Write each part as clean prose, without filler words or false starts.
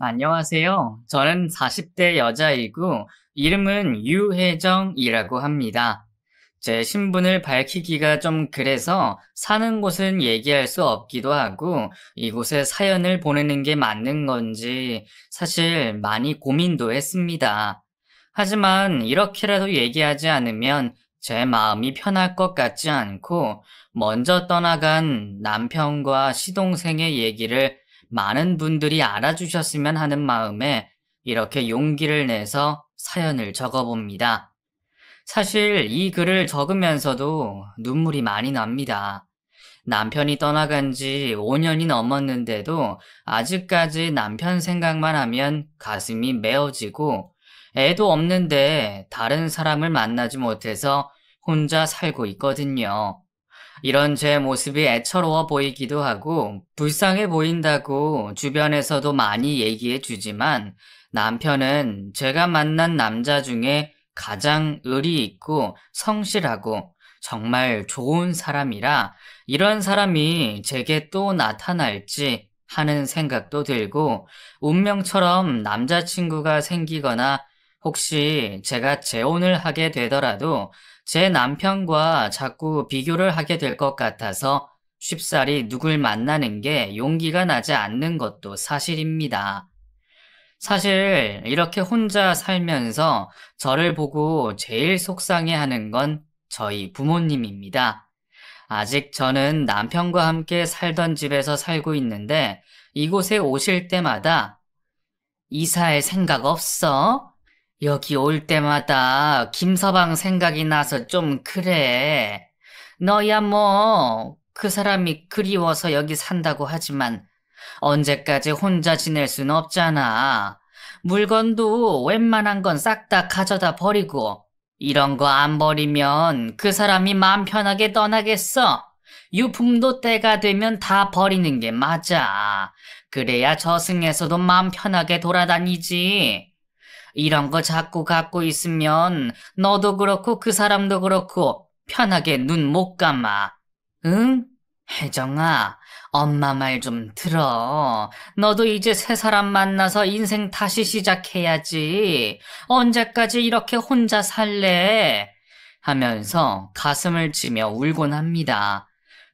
안녕하세요. 저는 40대 여자이고 이름은 유혜정이라고 합니다. 제 신분을 밝히기가 좀 그래서 사는 곳은 얘기할 수 없기도 하고 이곳에 사연을 보내는 게 맞는 건지 사실 많이 고민도 했습니다. 하지만 이렇게라도 얘기하지 않으면 제 마음이 편할 것 같지 않고 먼저 떠나간 남편과 시동생의 얘기를 많은 분들이 알아주셨으면 하는 마음에 이렇게 용기를 내서 사연을 적어봅니다. 사실 이 글을 적으면서도 눈물이 많이 납니다. 남편이 떠나간 지 5년이 넘었는데도 아직까지 남편 생각만 하면 가슴이 메어지고 애도 없는데 다른 사람을 만나지 못해서 혼자 살고 있거든요. 이런 제 모습이 애처로워 보이기도 하고 불쌍해 보인다고 주변에서도 많이 얘기해 주지만 남편은 제가 만난 남자 중에 가장 의리 있고 성실하고 정말 좋은 사람이라 이런 사람이 제게 또 나타날지 하는 생각도 들고 운명처럼 남자친구가 생기거나 혹시 제가 재혼을 하게 되더라도 제 남편과 자꾸 비교를 하게 될 것 같아서 쉽사리 누굴 만나는 게 용기가 나지 않는 것도 사실입니다. 사실 이렇게 혼자 살면서 저를 보고 제일 속상해하는 건 저희 부모님입니다. 아직 저는 남편과 함께 살던 집에서 살고 있는데 이곳에 오실 때마다 이사할 생각 없어? 여기 올 때마다 김서방 생각이 나서 좀 그래. 너야 뭐, 그 사람이 그리워서 여기 산다고 하지만 언제까지 혼자 지낼 순 없잖아. 물건도 웬만한 건 싹 다 가져다 버리고 이런 거 안 버리면 그 사람이 마음 편하게 떠나겠어. 유품도 때가 되면 다 버리는 게 맞아. 그래야 저승에서도 마음 편하게 돌아다니지. 이런 거 자꾸 갖고 있으면 너도 그렇고 그 사람도 그렇고 편하게 눈 못 감아. 응? 혜정아, 엄마 말 좀 들어. 너도 이제 새 사람 만나서 인생 다시 시작해야지. 언제까지 이렇게 혼자 살래? 하면서 가슴을 치며 울곤 합니다.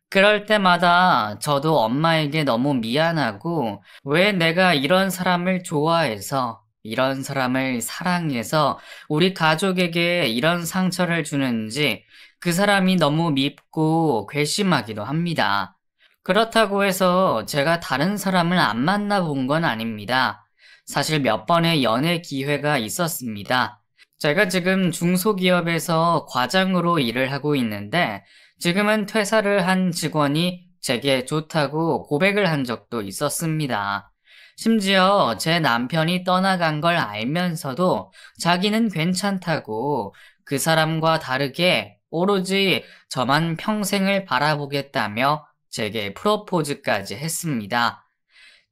그럴 때마다 저도 엄마에게 너무 미안하고 왜 내가 이런 사람을 좋아해서 이런 사람을 사랑해서 우리 가족에게 이런 상처를 주는지 그 사람이 너무 밉고 괘씸하기도 합니다. 그렇다고 해서 제가 다른 사람을 안 만나본 건 아닙니다. 사실 몇 번의 연애 기회가 있었습니다. 제가 지금 중소기업에서 과장으로 일을 하고 있는데 지금은 퇴사를 한 직원이 제게 좋다고 고백을 한 적도 있었습니다. 심지어 제 남편이 떠나간 걸 알면서도 자기는 괜찮다고 그 사람과 다르게 오로지 저만 평생을 바라보겠다며 제게 프로포즈까지 했습니다.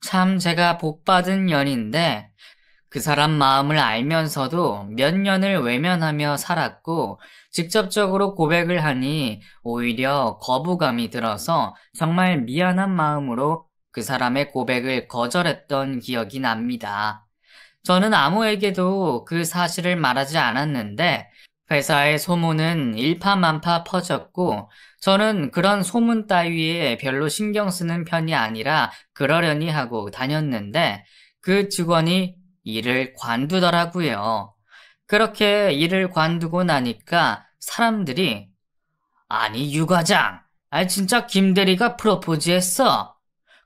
참 제가 복받은 년인데 그 사람 마음을 알면서도 몇 년을 외면하며 살았고 직접적으로 고백을 하니 오히려 거부감이 들어서 정말 미안한 마음으로 그 사람의 고백을 거절했던 기억이 납니다. 저는 아무에게도 그 사실을 말하지 않았는데 회사의 소문은 일파만파 퍼졌고 저는 그런 소문 따위에 별로 신경 쓰는 편이 아니라 그러려니 하고 다녔는데 그 직원이 일을 관두더라고요. 그렇게 일을 관두고 나니까 사람들이 아니 유 과장, 진짜 김 대리가 프로포즈 했어.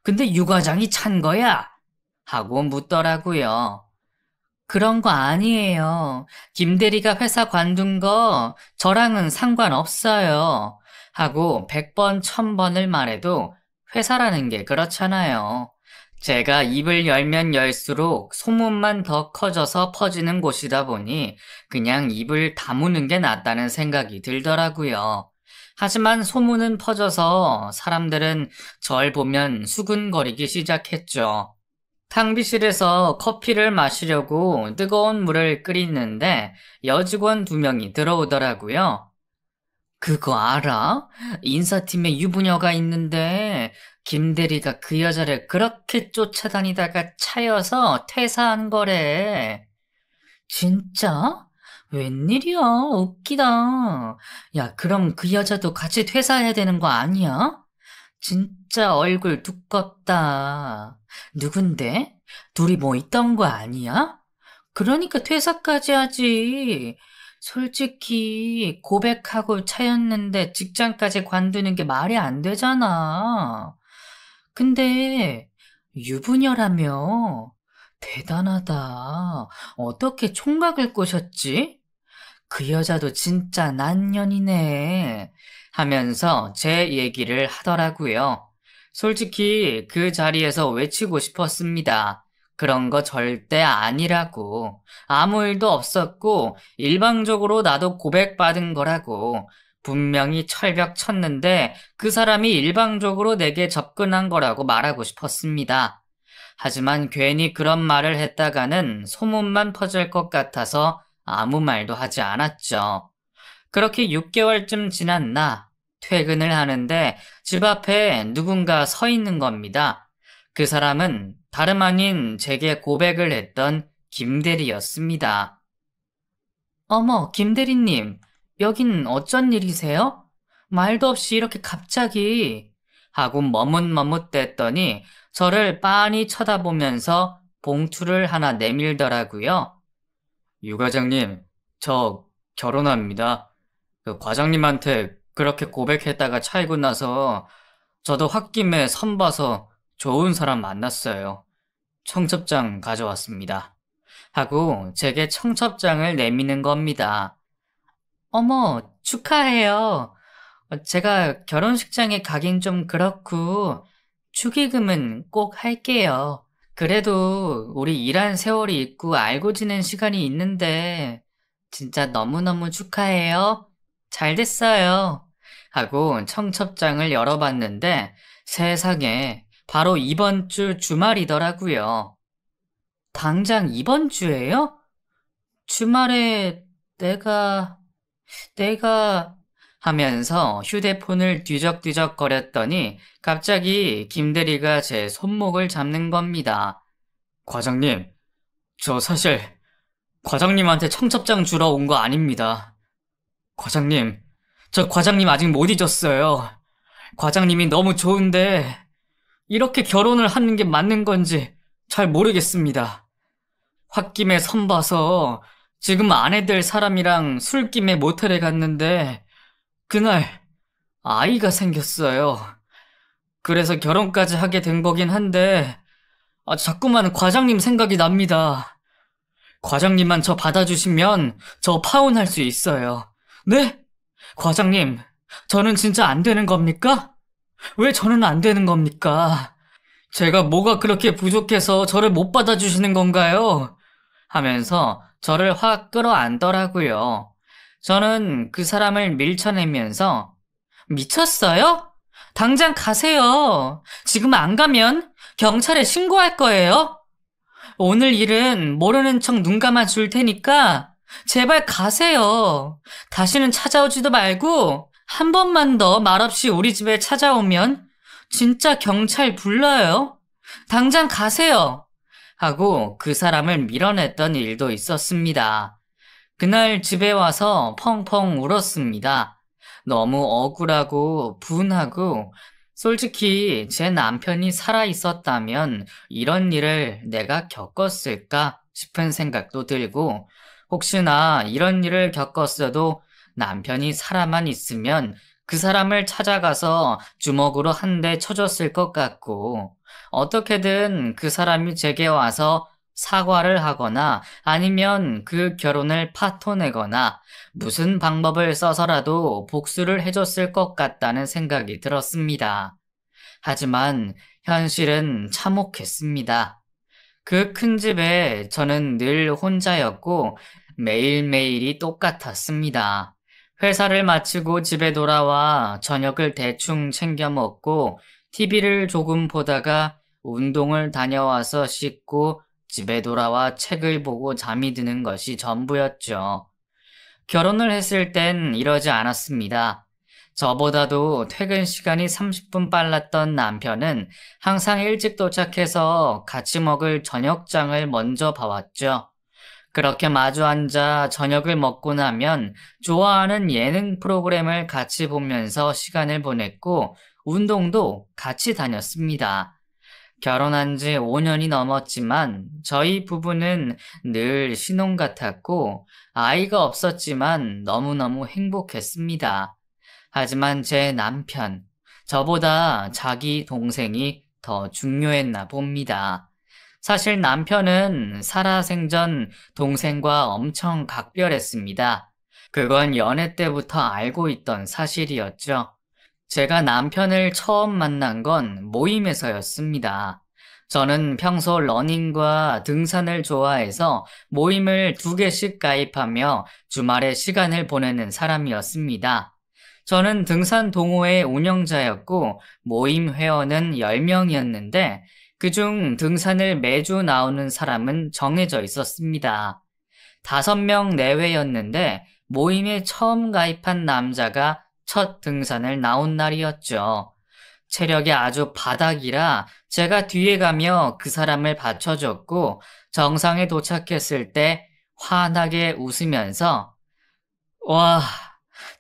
근데 유 과장이 찬 거야? 하고 묻더라고요. 그런 거 아니에요. 김 대리가 회사 관둔 거 저랑은 상관없어요. 하고 100번, 1000번을 말해도 회사라는 게 그렇잖아요. 제가 입을 열면 열수록 소문만 더 커져서 퍼지는 곳이다 보니 그냥 입을 다무는 게 낫다는 생각이 들더라고요. 하지만 소문은 퍼져서 사람들은 절 보면 수근거리기 시작했죠. 탕비실에서 커피를 마시려고 뜨거운 물을 끓이는데 여직원 2명이 들어오더라고요. 그거 알아? 인사팀에 유부녀가 있는데 김대리가 그 여자를 그렇게 쫓아다니다가 차여서 퇴사한 거래. 진짜? 웬일이야? 웃기다. 야, 그럼 그 여자도 같이 퇴사해야 되는 거 아니야? 진짜 얼굴 두껍다. 누군데? 둘이 뭐 있던 거 아니야? 그러니까 퇴사까지 하지. 솔직히 고백하고 차였는데 직장까지 관두는 게 말이 안 되잖아. 근데 유부녀라며? 대단하다. 어떻게 총각을 꼬셨지? 그 여자도 진짜 난년이네. 하면서 제 얘기를 하더라고요. 솔직히 그 자리에서 외치고 싶었습니다. 그런 거 절대 아니라고. 아무 일도 없었고, 일방적으로 나도 고백받은 거라고. 분명히 철벽 쳤는데 그 사람이 일방적으로 내게 접근한 거라고 말하고 싶었습니다. 하지만 괜히 그런 말을 했다가는 소문만 퍼질 것 같아서 아무 말도 하지 않았죠. 그렇게 6개월쯤 지난 나, 퇴근을 하는데 집 앞에 누군가 서 있는 겁니다. 그 사람은 다름 아닌 제게 고백을 했던 김대리였습니다. 어머, 김대리님, 여긴 어쩐 일이세요? 말도 없이 이렇게 갑자기 하고 머뭇머뭇댔더니 저를 빤히 쳐다보면서 봉투를 하나 내밀더라고요. 유 과장님, 저 결혼합니다. 그 과장님한테 그렇게 고백했다가 차이고 나서 저도 홧김에 선봐서 좋은 사람 만났어요. 청첩장 가져왔습니다. 하고 제게 청첩장을 내미는 겁니다. 어머, 축하해요. 제가 결혼식장에 가긴 좀 그렇고 축의금은 꼭 할게요. 그래도 우리 일한 세월이 있고 알고 지낸 시간이 있는데 진짜 너무너무 축하해요. 잘 됐어요. 하고 청첩장을 열어봤는데 세상에 바로 이번 주 주말이더라고요. 당장 이번 주에요? 주말에 내가 하면서 휴대폰을 뒤적뒤적 거렸더니 갑자기 김대리가 제 손목을 잡는 겁니다. 과장님, 저 사실 과장님한테 청첩장 주러 온 거 아닙니다. 과장님, 저 과장님 아직 못 잊었어요. 과장님이 너무 좋은데 이렇게 결혼을 하는 게 맞는 건지 잘 모르겠습니다. 홧김에 선봐서 지금 아내 될 사람이랑 술김에 모텔에 갔는데 그날 아이가 생겼어요. 그래서 결혼까지 하게 된 거긴 한데 자꾸만 과장님 생각이 납니다. 과장님만 저 받아주시면 저 파혼할 수 있어요. 네? 과장님, 저는 진짜 안 되는 겁니까? 왜 저는 안 되는 겁니까? 제가 뭐가 그렇게 부족해서 저를 못 받아주시는 건가요? 하면서 저를 확 끌어안더라고요. 저는 그 사람을 밀쳐내면서 미쳤어요? 당장 가세요. 지금 안 가면 경찰에 신고할 거예요. 오늘 일은 모르는 척 눈 감아 줄 테니까 제발 가세요. 다시는 찾아오지도 말고 한 번만 더 말없이 우리 집에 찾아오면 진짜 경찰 불러요. 당장 가세요. 하고 그 사람을 밀어냈던 일도 있었습니다. 그날 집에 와서 펑펑 울었습니다. 너무 억울하고 분하고 솔직히 제 남편이 살아 있었다면 이런 일을 내가 겪었을까 싶은 생각도 들고 혹시나 이런 일을 겪었어도 남편이 살아만 있으면 그 사람을 찾아가서 주먹으로 한 대 쳐줬을 것 같고 어떻게든 그 사람이 제게 와서 사과를 하거나 아니면 그 결혼을 파토내거나 무슨 방법을 써서라도 복수를 해줬을 것 같다는 생각이 들었습니다. 하지만 현실은 참혹했습니다. 그 큰 집에 저는 늘 혼자였고 매일매일이 똑같았습니다. 회사를 마치고 집에 돌아와 저녁을 대충 챙겨 먹고 TV를 조금 보다가 운동을 다녀와서 씻고 집에 돌아와 책을 보고 잠이 드는 것이 전부였죠. 결혼을 했을 땐 이러지 않았습니다. 저보다도 퇴근 시간이 30분 빨랐던 남편은 항상 일찍 도착해서 같이 먹을 저녁장을 먼저 봐왔죠. 그렇게 마주 앉아 저녁을 먹고 나면 좋아하는 예능 프로그램을 같이 보면서 시간을 보냈고 운동도 같이 다녔습니다. 결혼한 지 5년이 넘었지만 저희 부부는 늘 신혼 같았고 아이가 없었지만 너무너무 행복했습니다. 하지만 제 남편, 저보다 자기 동생이 더 중요했나 봅니다. 사실 남편은 살아생전 동생과 엄청 각별했습니다. 그건 연애 때부터 알고 있던 사실이었죠. 제가 남편을 처음 만난 건 모임에서였습니다. 저는 평소 러닝과 등산을 좋아해서 모임을 2개씩 가입하며 주말에 시간을 보내는 사람이었습니다. 저는 등산 동호회 운영자였고 모임 회원은 10명이었는데 그중 등산을 매주 나오는 사람은 정해져 있었습니다. 5명 내외였는데 모임에 처음 가입한 남자가 첫 등산을 나온 날이었죠. 체력이 아주 바닥이라 제가 뒤에 가며 그 사람을 받쳐줬고 정상에 도착했을 때 환하게 웃으면서 와,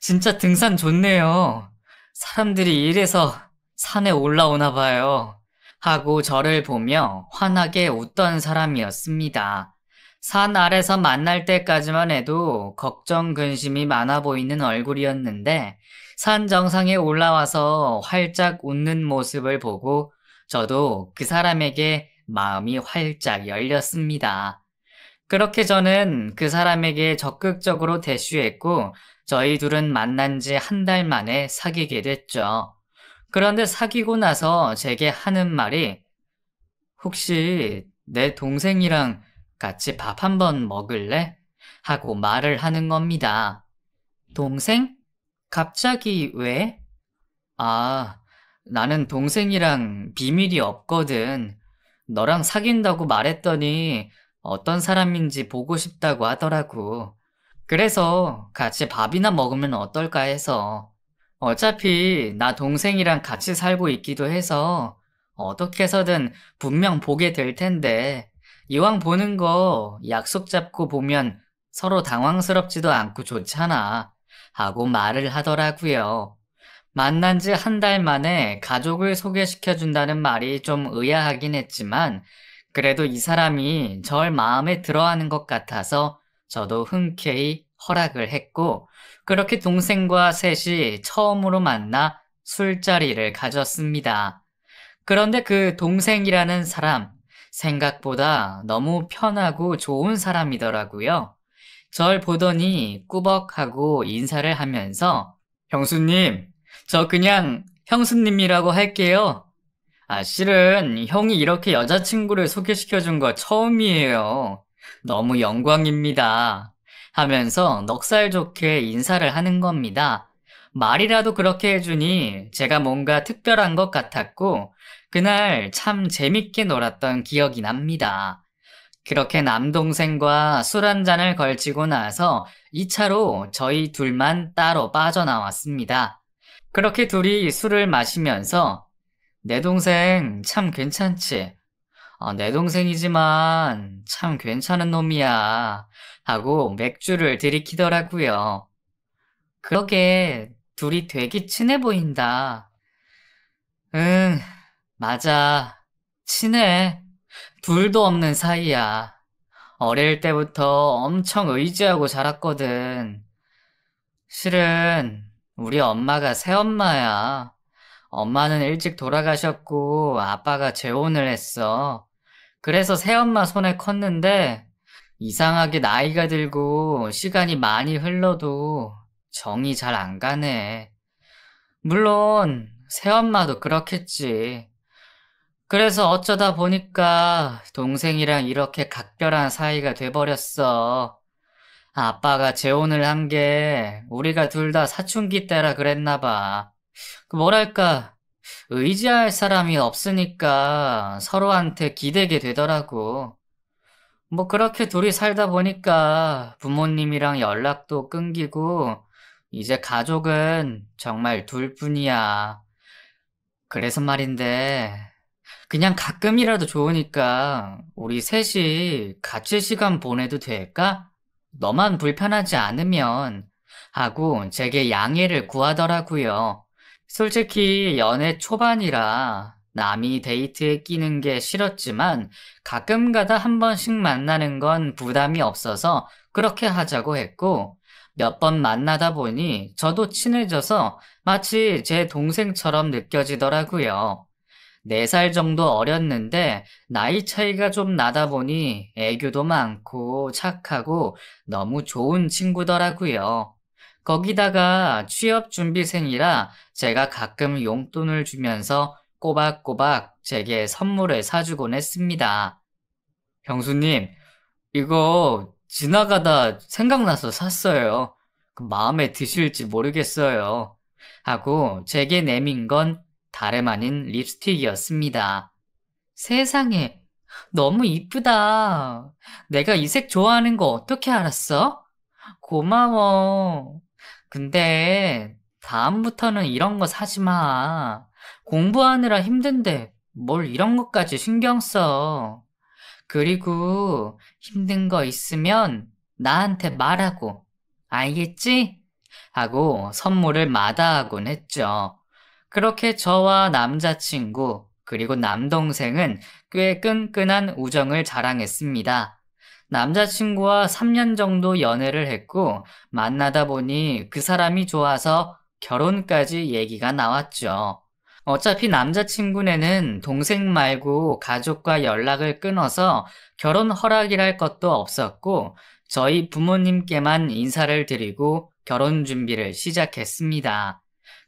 진짜 등산 좋네요. 사람들이 이래서 산에 올라오나 봐요. 하고 저를 보며 환하게 웃던 사람이었습니다. 산 아래서 만날 때까지만 해도 걱정 근심이 많아 보이는 얼굴이었는데 산 정상에 올라와서 활짝 웃는 모습을 보고 저도 그 사람에게 마음이 활짝 열렸습니다. 그렇게 저는 그 사람에게 적극적으로 대쉬했고 저희 둘은 만난 지 1달 만에 사귀게 됐죠. 그런데 사귀고 나서 제게 하는 말이 혹시 내 동생이랑 같이 밥 한번 먹을래? 하고 말을 하는 겁니다. 동생? 갑자기 왜? 아, 나는 동생이랑 비밀이 없거든. 너랑 사귄다고 말했더니 어떤 사람인지 보고 싶다고 하더라고. 그래서 같이 밥이나 먹으면 어떨까 해서. 어차피 나 동생이랑 같이 살고 있기도 해서 어떻게 해서든 분명 보게 될 텐데 이왕 보는 거 약속 잡고 보면 서로 당황스럽지도 않고 좋잖아. 하고 말을 하더라고요. 만난 지 1달 만에 가족을 소개시켜준다는 말이 좀 의아하긴 했지만 그래도 이 사람이 절 마음에 들어하는 것 같아서 저도 흔쾌히 허락을 했고 그렇게 동생과 셋이 처음으로 만나 술자리를 가졌습니다. 그런데 그 동생이라는 사람 생각보다 너무 편하고 좋은 사람이더라고요. 절 보더니 꾸벅하고 인사를 하면서 형수님, 저 그냥 형수님이라고 할게요. 실은 형이 이렇게 여자친구를 소개시켜준 거 처음이에요. 너무 영광입니다. 하면서 넉살 좋게 인사를 하는 겁니다. 말이라도 그렇게 해주니 제가 뭔가 특별한 것 같았고 그날 참 재밌게 놀았던 기억이 납니다. 그렇게 남동생과 술 한 잔을 걸치고 나서 2차로 저희 둘만 따로 빠져나왔습니다. 그렇게 둘이 술을 마시면서 내 동생 참 괜찮지? 내 동생이지만 참 괜찮은 놈이야. 하고 맥주를 들이키더라고요. 그러게 둘이 되게 친해 보인다. 응, 맞아. 친해. 둘도 없는 사이야. 어릴 때부터 엄청 의지하고 자랐거든. 실은 우리 엄마가 새엄마야. 엄마는 일찍 돌아가셨고 아빠가 재혼을 했어. 그래서 새엄마 손에 컸는데 이상하게 나이가 들고 시간이 많이 흘러도 정이 잘 안 가네. 물론 새엄마도 그렇겠지. 그래서 어쩌다 보니까 동생이랑 이렇게 각별한 사이가 돼버렸어. 아빠가 재혼을 한 게 우리가 둘 다 사춘기 때라 그랬나 봐. 뭐랄까, 의지할 사람이 없으니까 서로한테 기대게 되더라고. 그렇게 둘이 살다 보니까 부모님이랑 연락도 끊기고 이제 가족은 정말 둘뿐이야. 그래서 말인데, 그냥 가끔이라도 좋으니까 우리 셋이 같이 시간 보내도 될까? 너만 불편하지 않으면 하고 제게 양해를 구하더라고요. 솔직히 연애 초반이라 남이 데이트에 끼는 게 싫었지만 가끔가다 한 번씩 만나는 건 부담이 없어서 그렇게 하자고 했고 몇 번 만나다 보니 저도 친해져서 마치 제 동생처럼 느껴지더라고요. 4살 정도 어렸는데 나이 차이가 좀 나다 보니 애교도 많고 착하고 너무 좋은 친구더라고요. 거기다가 취업 준비생이라 제가 가끔 용돈을 주면서 꼬박꼬박 제게 선물을 사주곤 했습니다. 형수님, 이거 지나가다 생각나서 샀어요. 마음에 드실지 모르겠어요. 하고 제게 내민 건 다름 아닌 립스틱이었습니다. 세상에, 너무 이쁘다. 내가 이 색 좋아하는 거 어떻게 알았어? 고마워. 근데 다음부터는 이런 거 사지 마. 공부하느라 힘든데 뭘 이런 것까지 신경 써. 그리고 힘든 거 있으면 나한테 말하고. 알겠지? 하고 선물을 마다하곤 했죠. 그렇게 저와 남자친구, 그리고 남동생은 꽤 끈끈한 우정을 자랑했습니다. 남자친구와 3년 정도 연애를 했고, 만나다 보니 그 사람이 좋아서 결혼까지 얘기가 나왔죠. 어차피 남자친구네는 동생 말고 가족과 연락을 끊어서 결혼 허락이랄 것도 없었고, 저희 부모님께만 인사를 드리고 결혼 준비를 시작했습니다.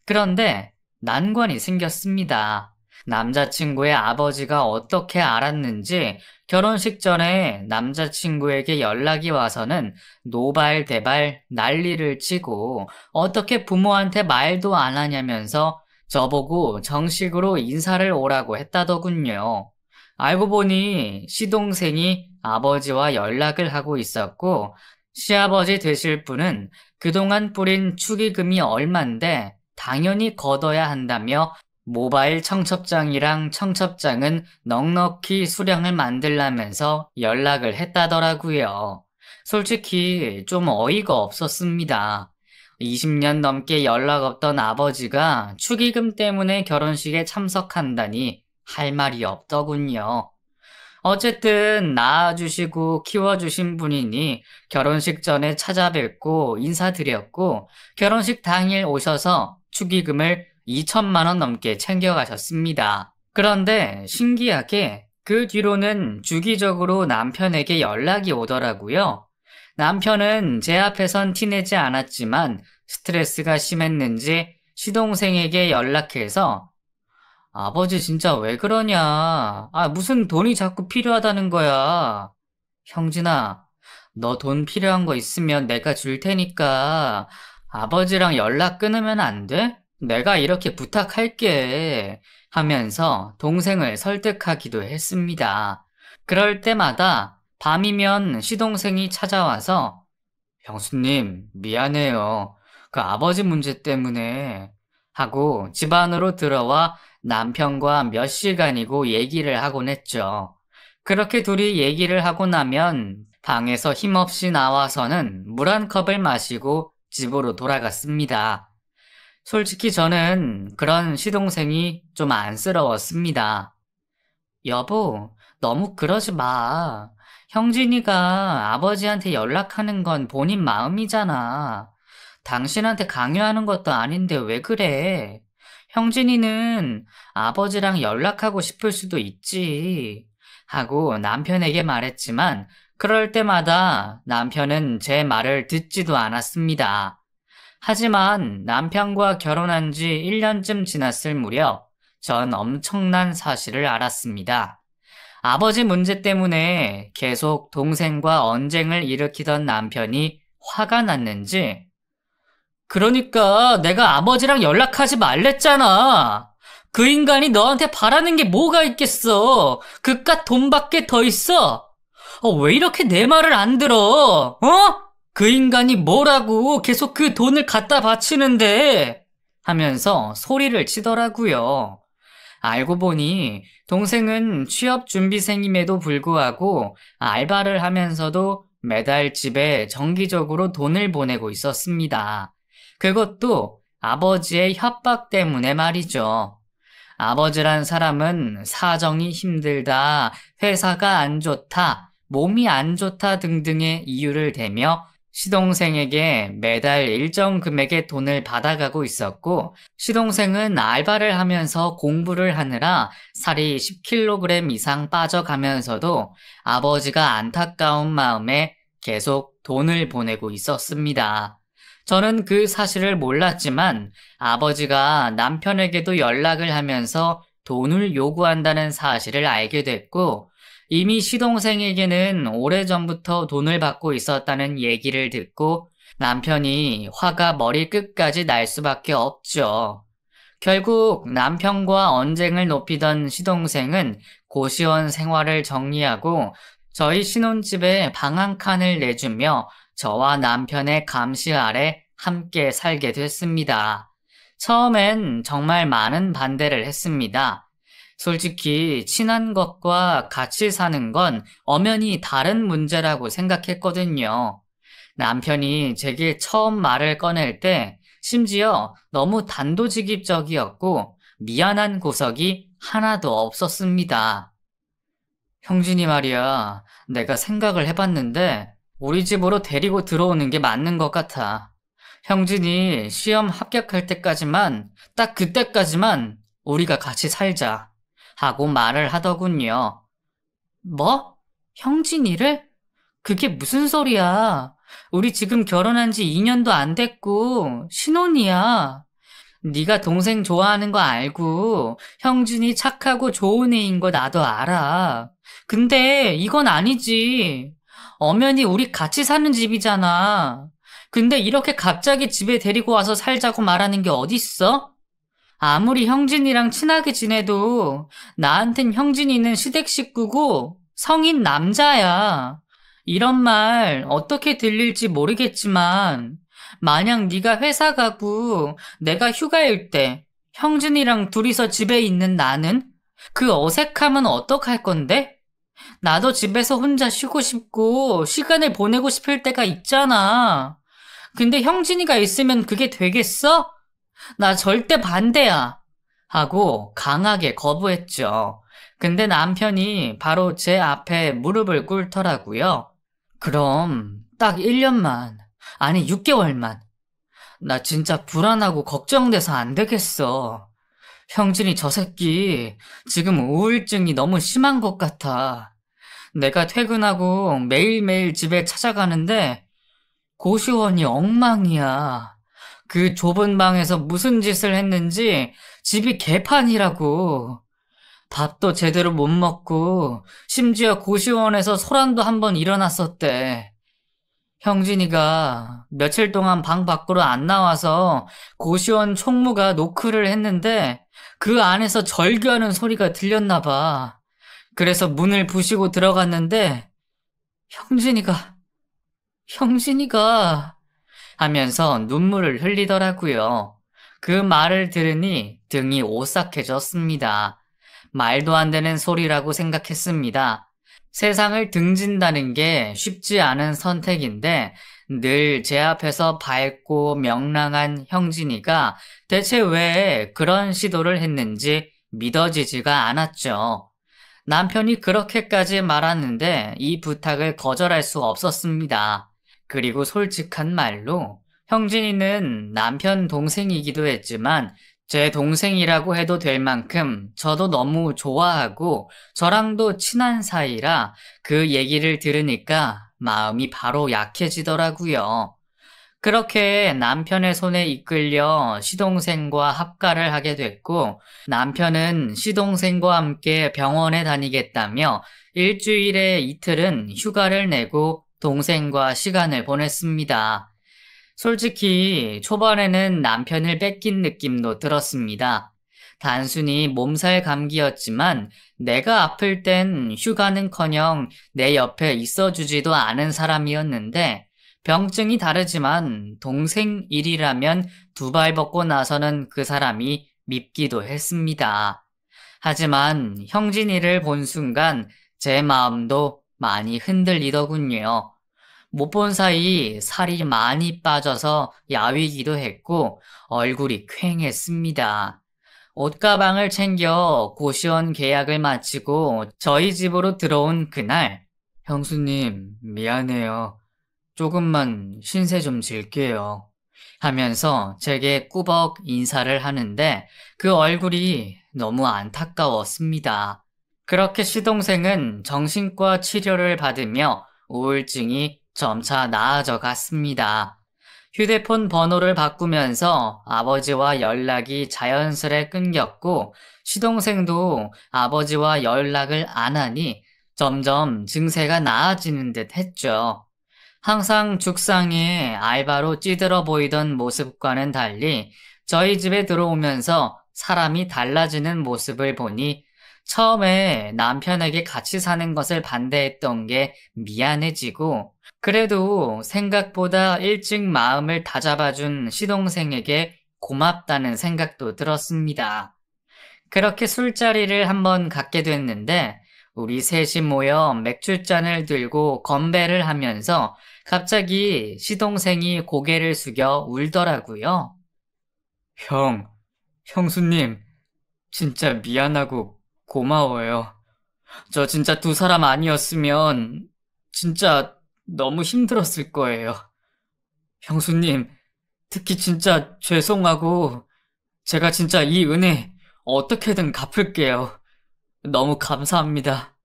그런데 난관이 생겼습니다. 남자친구의 아버지가 어떻게 알았는지 결혼식 전에 남자친구에게 연락이 와서는 노발대발 난리를 치고 어떻게 부모한테 말도 안 하냐면서 저보고 정식으로 인사를 오라고 했다더군요. 알고 보니 시동생이 아버지와 연락을 하고 있었고 시아버지 되실 분은 그동안 뿌린 축의금이 얼만데 당연히 걷어야 한다며 모바일 청첩장이랑 청첩장은 넉넉히 수령을 만들라면서 연락을 했다더라고요. 솔직히 좀 어이가 없었습니다. 20년 넘게 연락 없던 아버지가 축의금 때문에 결혼식에 참석한다니 할 말이 없더군요. 어쨌든 낳아주시고 키워주신 분이니 결혼식 전에 찾아뵙고 인사드렸고 결혼식 당일 오셔서 축의금을 2천만 원 넘게 챙겨가셨습니다. 그런데 신기하게 그 뒤로는 주기적으로 남편에게 연락이 오더라고요. 남편은 제 앞에선 티내지 않았지만 스트레스가 심했는지 시동생에게 연락해서 아버지 진짜 왜 그러냐? 무슨 돈이 자꾸 필요하다는 거야. 형진아, 너 돈 필요한 거 있으면 내가 줄 테니까 아버지랑 연락 끊으면 안 돼? 내가 이렇게 부탁할게. 하면서 동생을 설득하기도 했습니다. 그럴 때마다 밤이면 시동생이 찾아와서 형수님, 미안해요. 그 아버지 문제 때문에 하고 집 안으로 들어와 남편과 몇 시간이고 얘기를 하곤 했죠. 그렇게 둘이 얘기를 하고 나면 방에서 힘없이 나와서는 물 한 컵을 마시고 집으로 돌아갔습니다. 솔직히 저는 그런 시동생이 좀 안쓰러웠습니다. 여보, 너무 그러지 마. 형진이가 아버지한테 연락하는 건 본인 마음이잖아. 당신한테 강요하는 것도 아닌데 왜 그래? 형진이는 아버지랑 연락하고 싶을 수도 있지. 하고 남편에게 말했지만 그럴 때마다 남편은 제 말을 듣지도 않았습니다. 하지만 남편과 결혼한 지 1년쯤 지났을 무렵 전 엄청난 사실을 알았습니다. 아버지 문제 때문에 계속 동생과 언쟁을 일으키던 남편이 화가 났는지 그러니까 내가 아버지랑 연락하지 말랬잖아. 그 인간이 너한테 바라는 게 뭐가 있겠어. 그깟 돈밖에 더 있어. 왜 이렇게 내 말을 안 들어? 어? 그 인간이 뭐라고 계속 그 돈을 갖다 바치는데 하면서 소리를 치더라고요. 알고 보니 동생은 취업 준비생임에도 불구하고 알바를 하면서도 매달 집에 정기적으로 돈을 보내고 있었습니다. 그것도 아버지의 협박 때문에 말이죠. 아버지란 사람은 사정이 힘들다, 회사가 안 좋다, 몸이 안 좋다 등등의 이유를 대며 시동생에게 매달 일정 금액의 돈을 받아가고 있었고, 시동생은 알바를 하면서 공부를 하느라 살이 10kg 이상 빠져가면서도 아버지가 안타까운 마음에 계속 돈을 보내고 있었습니다. 저는 그 사실을 몰랐지만 아버지가 남편에게도 연락을 하면서 돈을 요구한다는 사실을 알게 됐고, 이미 시동생에게는 오래전부터 돈을 받고 있었다는 얘기를 듣고 남편이 화가 머리 끝까지 날 수밖에 없죠. 결국 남편과 언쟁을 높이던 시동생은 고시원 생활을 정리하고 저희 신혼집에 방 한 칸을 내주며 저와 남편의 감시 아래 함께 살게 됐습니다. 처음엔 정말 많은 반대를 했습니다. 솔직히 친한 것과 같이 사는 건 엄연히 다른 문제라고 생각했거든요. 남편이 제게 처음 말을 꺼낼 때 심지어 너무 단도직입적이었고 미안한 구석이 하나도 없었습니다. 형진이 말이야, 내가 생각을 해봤는데 우리 집으로 데리고 들어오는 게 맞는 것 같아. 형진이 시험 합격할 때까지만, 딱 그때까지만 우리가 같이 살자. 하고 말을 하더군요. 뭐? 형진이를? 그게 무슨 소리야? 우리 지금 결혼한 지 2년도 안 됐고 신혼이야. 네가 동생 좋아하는 거 알고 형진이 착하고 좋은 애인 거 나도 알아. 근데 이건 아니지. 엄연히 우리 같이 사는 집이잖아. 근데 이렇게 갑자기 집에 데리고 와서 살자고 말하는 게 어딨어? 아무리 형진이랑 친하게 지내도 나한텐 형진이는 시댁 식구고 성인 남자야. 이런 말 어떻게 들릴지 모르겠지만 만약 네가 회사 가고 내가 휴가일 때 형진이랑 둘이서 집에 있는 나는 그 어색함은 어떡할 건데? 나도 집에서 혼자 쉬고 싶고 시간을 보내고 싶을 때가 있잖아. 근데 형진이가 있으면 그게 되겠어? 나 절대 반대야. 하고 강하게 거부했죠. 근데 남편이 바로 제 앞에 무릎을 꿇더라고요. 그럼 딱 1년만, 아니 6개월만. 나 진짜 불안하고 걱정돼서 안 되겠어. 형진이 저 새끼 지금 우울증이 너무 심한 것 같아. 내가 퇴근하고 매일매일 집에 찾아가는데 고시원이 엉망이야. 그 좁은 방에서 무슨 짓을 했는지 집이 개판이라고. 밥도 제대로 못 먹고 심지어 고시원에서 소란도 한번 일어났었대. 형진이가 며칠 동안 방 밖으로 안 나와서 고시원 총무가 노크를 했는데 그 안에서 절규하는 소리가 들렸나 봐. 그래서 문을 부시고 들어갔는데 형진이가 하면서 눈물을 흘리더라고요. 그 말을 들으니 등이 오싹해졌습니다. 말도 안 되는 소리라고 생각했습니다. 세상을 등진다는 게 쉽지 않은 선택인데 늘 제 앞에서 밝고 명랑한 형진이가 대체 왜 그런 시도를 했는지 믿어지지가 않았죠. 남편이 그렇게까지 말하는데 이 부탁을 거절할 수 없었습니다. 그리고 솔직한 말로 형진이는 남편 동생이기도 했지만 제 동생이라고 해도 될 만큼 저도 너무 좋아하고 저랑도 친한 사이라 그 얘기를 들으니까 마음이 바로 약해지더라고요. 그렇게 남편의 손에 이끌려 시동생과 합가를 하게 됐고 남편은 시동생과 함께 병원에 다니겠다며 일주일에 이틀은 휴가를 내고 동생과 시간을 보냈습니다. 솔직히 초반에는 남편을 뺏긴 느낌도 들었습니다. 단순히 몸살 감기였지만 내가 아플 땐 휴가는커녕 내 옆에 있어주지도 않은 사람이었는데 병증이 다르지만 동생 일이라면 두 발 벗고 나서는 그 사람이 밉기도 했습니다. 하지만 형진이를 본 순간 제 마음도 많이 흔들리더군요. 못 본 사이 살이 많이 빠져서 야위기도 했고 얼굴이 퀭했습니다. 옷가방을 챙겨 고시원 계약을 마치고 저희 집으로 들어온 그날, 형수님, 미안해요. 조금만 신세 좀 질게요. 하면서 제게 꾸벅 인사를 하는데 그 얼굴이 너무 안타까웠습니다. 그렇게 시동생은 정신과 치료를 받으며 우울증이 점차 나아져 갔습니다. 휴대폰 번호를 바꾸면서 아버지와 연락이 자연스레 끊겼고 시동생도 아버지와 연락을 안 하니 점점 증세가 나아지는 듯 했죠. 항상 죽상에 알바로 찌들어 보이던 모습과는 달리 저희 집에 들어오면서 사람이 달라지는 모습을 보니 처음에 남편에게 같이 사는 것을 반대했던 게 미안해지고 그래도 생각보다 일찍 마음을 다잡아준 시동생에게 고맙다는 생각도 들었습니다. 그렇게 술자리를 한번 갖게 됐는데 우리 셋이 모여 맥주잔을 들고 건배를 하면서 갑자기 시동생이 고개를 숙여 울더라고요. 형수님, 진짜 미안하고 고마워요. 저 진짜 두 사람 아니었으면 진짜 너무 힘들었을 거예요. 형수님, 특히 진짜 죄송하고 제가 진짜 이 은혜 어떻게든 갚을게요. 너무 감사합니다.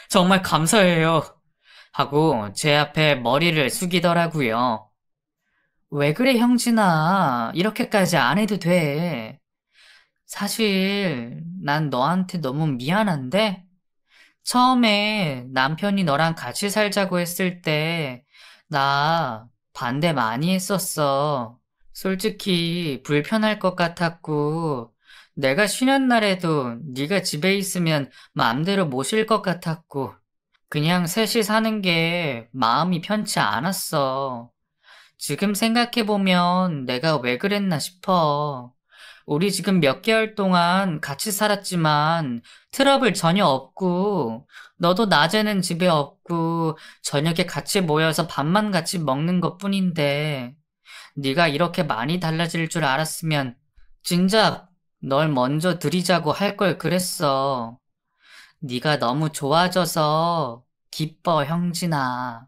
정말 감사해요. 하고 제 앞에 머리를 숙이더라고요. 왜 그래, 형진아. 이렇게까지 안 해도 돼. 사실 난 너한테 너무 미안한데 처음에 남편이 너랑 같이 살자고 했을 때 나 반대 많이 했었어. 솔직히 불편할 것 같았고 내가 쉬는 날에도 네가 집에 있으면 마음대로 못 쉴 것 같았고 그냥 셋이 사는 게 마음이 편치 않았어. 지금 생각해보면 내가 왜 그랬나 싶어. 우리 지금 몇 개월 동안 같이 살았지만 트러블 전혀 없고 너도 낮에는 집에 없고 저녁에 같이 모여서 밥만 같이 먹는 것뿐인데 네가 이렇게 많이 달라질 줄 알았으면 진작 널 먼저 들이자고 할 걸 그랬어. 네가 너무 좋아져서 기뻐, 형진아.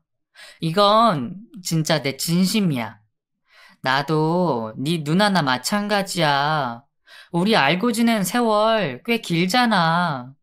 이건 진짜 내 진심이야. 나도 네 누나나 마찬가지야. 우리 알고 지낸 세월 꽤 길잖아.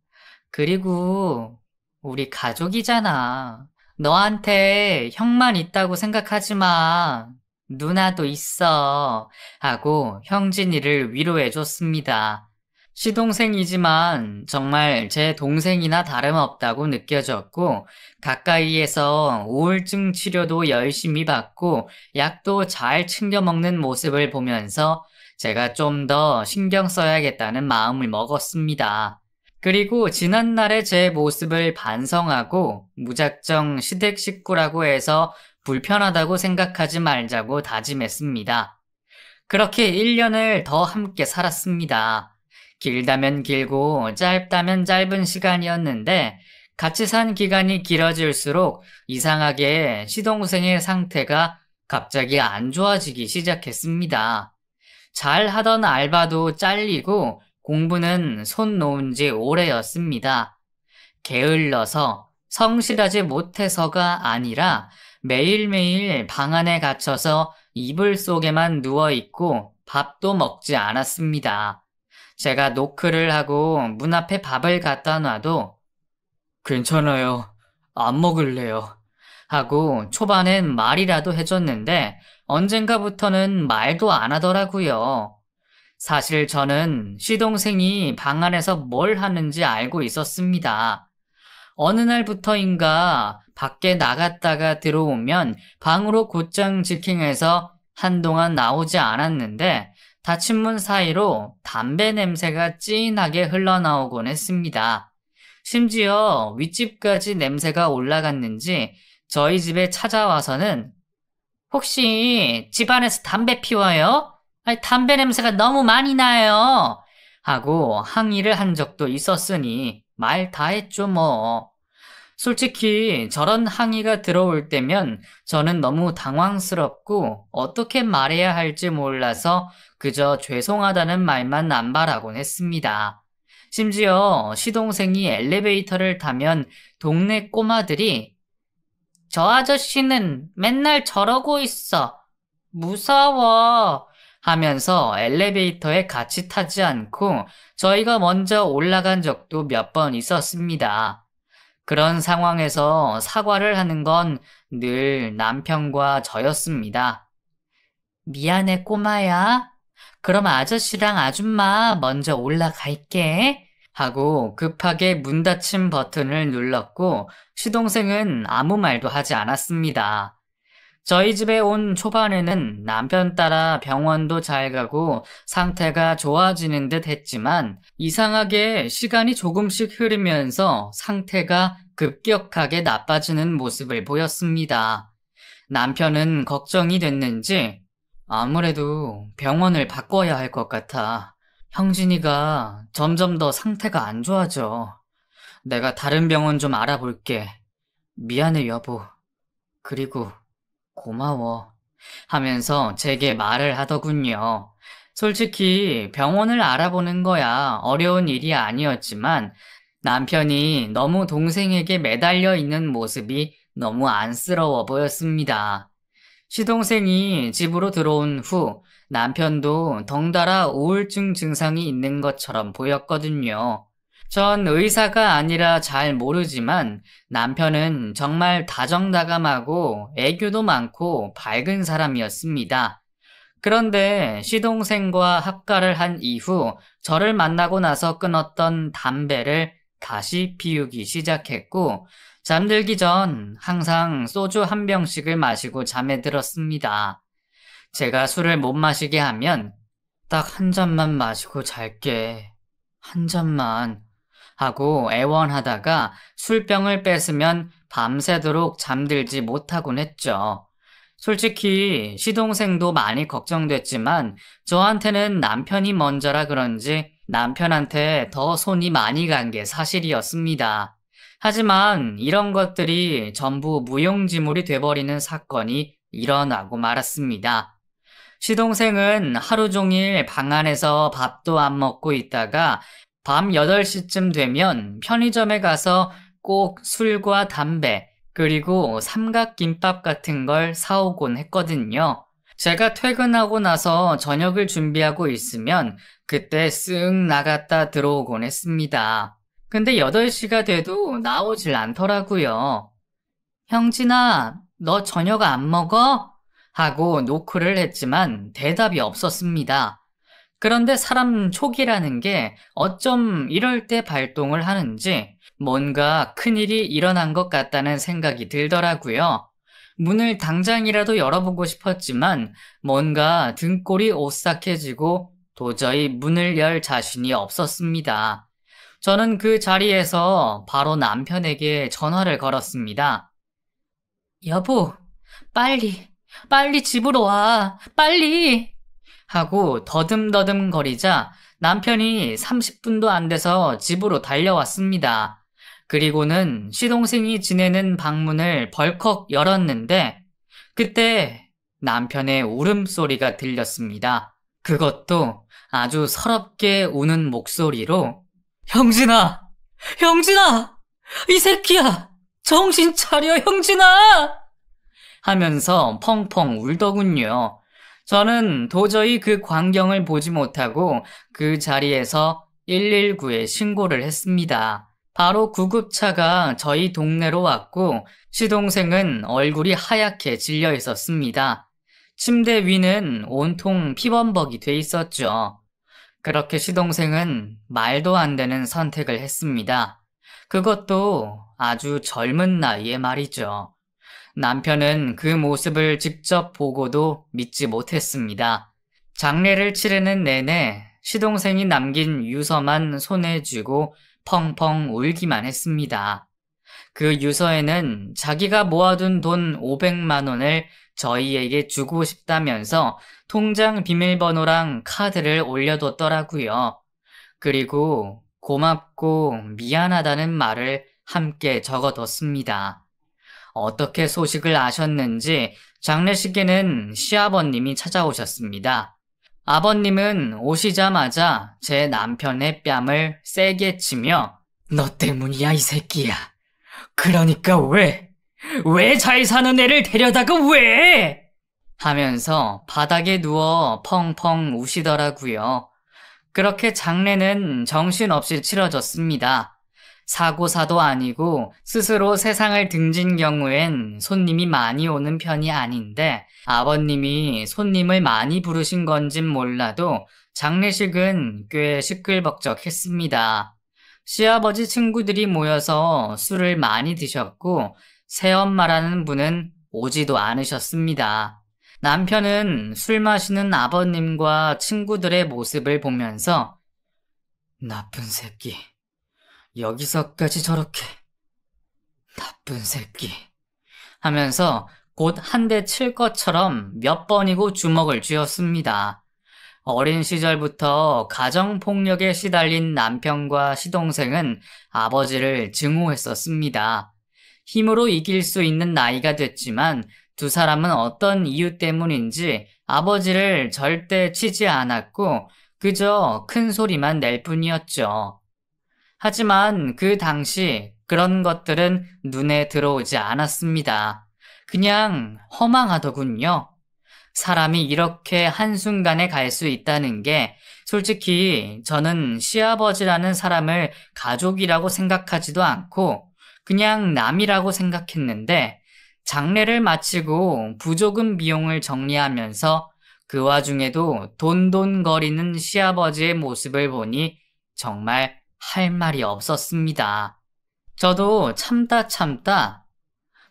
그리고 우리 가족이잖아. 너한테 형만 있다고 생각하지 마. 누나도 있어. 하고 형진이를 위로해줬습니다. 시동생이지만 정말 제 동생이나 다름없다고 느껴졌고 가까이에서 우울증 치료도 열심히 받고 약도 잘 챙겨 먹는 모습을 보면서 제가 좀 더 신경 써야겠다는 마음을 먹었습니다. 그리고 지난날의 제 모습을 반성하고 무작정 시댁 식구라고 해서 불편하다고 생각하지 말자고 다짐했습니다. 그렇게 1년을 더 함께 살았습니다. 길다면 길고 짧다면 짧은 시간이었는데 같이 산 기간이 길어질수록 이상하게 시동생의 상태가 갑자기 안 좋아지기 시작했습니다. 잘 하던 알바도 잘리고 공부는 손 놓은 지 오래였습니다. 게을러서 성실하지 못해서가 아니라 매일매일 방 안에 갇혀서 이불 속에만 누워있고 밥도 먹지 않았습니다. 제가 노크를 하고 문 앞에 밥을 갖다 놔도 괜찮아요. 안 먹을래요. 하고 초반엔 말이라도 해줬는데 언젠가부터는 말도 안 하더라고요. 사실 저는 시동생이 방 안에서 뭘 하는지 알고 있었습니다. 어느 날부터인가 밖에 나갔다가 들어오면 방으로 곧장 직행해서 한동안 나오지 않았는데 닫힌 문 사이로 담배 냄새가 진하게 흘러나오곤 했습니다. 심지어 윗집까지 냄새가 올라갔는지 저희 집에 찾아와서는 혹시 집안에서 담배 피워요? 아니, 담배 냄새가 너무 많이 나요. 하고 항의를 한 적도 있었으니 말 다 했죠, 뭐. 솔직히 저런 항의가 들어올 때면 저는 너무 당황스럽고 어떻게 말해야 할지 몰라서 그저 죄송하다는 말만 남발하곤 했습니다. 심지어 시동생이 엘리베이터를 타면 동네 꼬마들이 저 아저씨는 맨날 저러고 있어. 무서워. 하면서 엘리베이터에 같이 타지 않고 저희가 먼저 올라간 적도 몇 번 있었습니다. 그런 상황에서 사과를 하는 건 늘 남편과 저였습니다. 미안해, 꼬마야. 그럼 아저씨랑 아줌마 먼저 올라갈게. 하고 급하게 문 닫힌 버튼을 눌렀고 시동생은 아무 말도 하지 않았습니다. 저희 집에 온 초반에는 남편 따라 병원도 잘 가고 상태가 좋아지는 듯 했지만 이상하게 시간이 조금씩 흐르면서 상태가 급격하게 나빠지는 모습을 보였습니다. 남편은 걱정이 됐는지 아무래도 병원을 바꿔야 할 것 같아. 형진이가 점점 더 상태가 안 좋아져. 내가 다른 병원 좀 알아볼게. 미안해, 여보. 그리고 고마워. 하면서 제게 말을 하더군요. 솔직히 병원을 알아보는 거야 어려운 일이 아니었지만 남편이 너무 동생에게 매달려 있는 모습이 너무 안쓰러워 보였습니다. 시동생이 집으로 들어온 후 남편도 덩달아 우울증 증상이 있는 것처럼 보였거든요. 전 의사가 아니라 잘 모르지만 남편은 정말 다정다감하고 애교도 많고 밝은 사람이었습니다. 그런데 시동생과 합가를 한 이후 저를 만나고 나서 끊었던 담배를 다시 피우기 시작했고 잠들기 전 항상 소주 한 병씩을 마시고 잠에 들었습니다. 제가 술을 못 마시게 하면 딱 한 잔만 마시고 잘게. 한 잔만. 하고 애원하다가 술병을 뺏으면 밤새도록 잠들지 못하곤 했죠. 솔직히 시동생도 많이 걱정됐지만 저한테는 남편이 먼저라 그런지 남편한테 더 손이 많이 간 게 사실이었습니다. 하지만 이런 것들이 전부 무용지물이 돼버리는 사건이 일어나고 말았습니다. 시동생은 하루 종일 방 안에서 밥도 안 먹고 있다가 밤 8시쯤 되면 편의점에 가서 꼭 술과 담배, 그리고 삼각김밥 같은 걸 사오곤 했거든요. 제가 퇴근하고 나서 저녁을 준비하고 있으면 그때 쓱 나갔다 들어오곤 했습니다. 근데 8시가 돼도 나오질 않더라고요. 형진아, 너 저녁 안 먹어? 하고 노크를 했지만 대답이 없었습니다. 그런데 사람 촉이라는 게 어쩜 이럴 때 발동을 하는지 뭔가 큰일이 일어난 것 같다는 생각이 들더라고요. 문을 당장이라도 열어보고 싶었지만 뭔가 등골이 오싹해지고 도저히 문을 열 자신이 없었습니다. 저는 그 자리에서 바로 남편에게 전화를 걸었습니다. 여보, 빨리 집으로 와, 빨리! 하고 더듬더듬 거리자 남편이 30분도 안 돼서 집으로 달려왔습니다. 그리고는 시동생이 지내는 방문을 벌컥 열었는데 그때 남편의 울음소리가 들렸습니다. 그것도 아주 서럽게 우는 목소리로 형진아! 형진아! 이 새끼야! 정신 차려, 형진아! 하면서 펑펑 울더군요. 저는 도저히 그 광경을 보지 못하고 그 자리에서 119에 신고를 했습니다. 바로 구급차가 저희 동네로 왔고 시동생은 얼굴이 하얗게 질려 있었습니다. 침대 위는 온통 피범벅이 돼 있었죠. 그렇게 시동생은 말도 안 되는 선택을 했습니다. 그것도 아주 젊은 나이에 말이죠. 남편은 그 모습을 직접 보고도 믿지 못했습니다. 장례를 치르는 내내 시동생이 남긴 유서만 손에 쥐고 펑펑 울기만 했습니다. 그 유서에는 자기가 모아둔 돈 500만 원을 저희에게 주고 싶다면서 통장 비밀번호랑 카드를 올려뒀더라고요. 그리고 고맙고 미안하다는 말을 함께 적어뒀습니다. 어떻게 소식을 아셨는지 장례식에는 시아버님이 찾아오셨습니다. 아버님은 오시자마자 제 남편의 뺨을 세게 치며 너 때문이야 이 새끼야. 그러니까 왜 잘 사는 애를 데려다가 왜? 하면서 바닥에 누워 펑펑 우시더라고요. 그렇게 장례는 정신없이 치러졌습니다. 사고사도 아니고 스스로 세상을 등진 경우엔 손님이 많이 오는 편이 아닌데 아버님이 손님을 많이 부르신 건진 몰라도 장례식은 꽤 시끌벅적했습니다. 시아버지 친구들이 모여서 술을 많이 드셨고 새엄마라는 분은 오지도 않으셨습니다. 남편은 술 마시는 아버님과 친구들의 모습을 보면서 나쁜 새끼, 여기서까지 저렇게 나쁜 새끼 하면서 곧 한 대 칠 것처럼 몇 번이고 주먹을 쥐었습니다. 어린 시절부터 가정폭력에 시달린 남편과 시동생은 아버지를 증오했었습니다. 힘으로 이길 수 있는 나이가 됐지만 두 사람은 어떤 이유 때문인지 아버지를 절대 치지 않았고 그저 큰 소리만 낼 뿐이었죠. 하지만 그 당시 그런 것들은 눈에 들어오지 않았습니다. 그냥 허망하더군요. 사람이 이렇게 한순간에 갈 수 있다는 게 솔직히 저는 시아버지라는 사람을 가족이라고 생각하지도 않고 그냥 남이라고 생각했는데 장례를 마치고 부조금 비용을 정리하면서 그 와중에도 돈돈거리는 시아버지의 모습을 보니 정말 할 말이 없었습니다. 저도 참다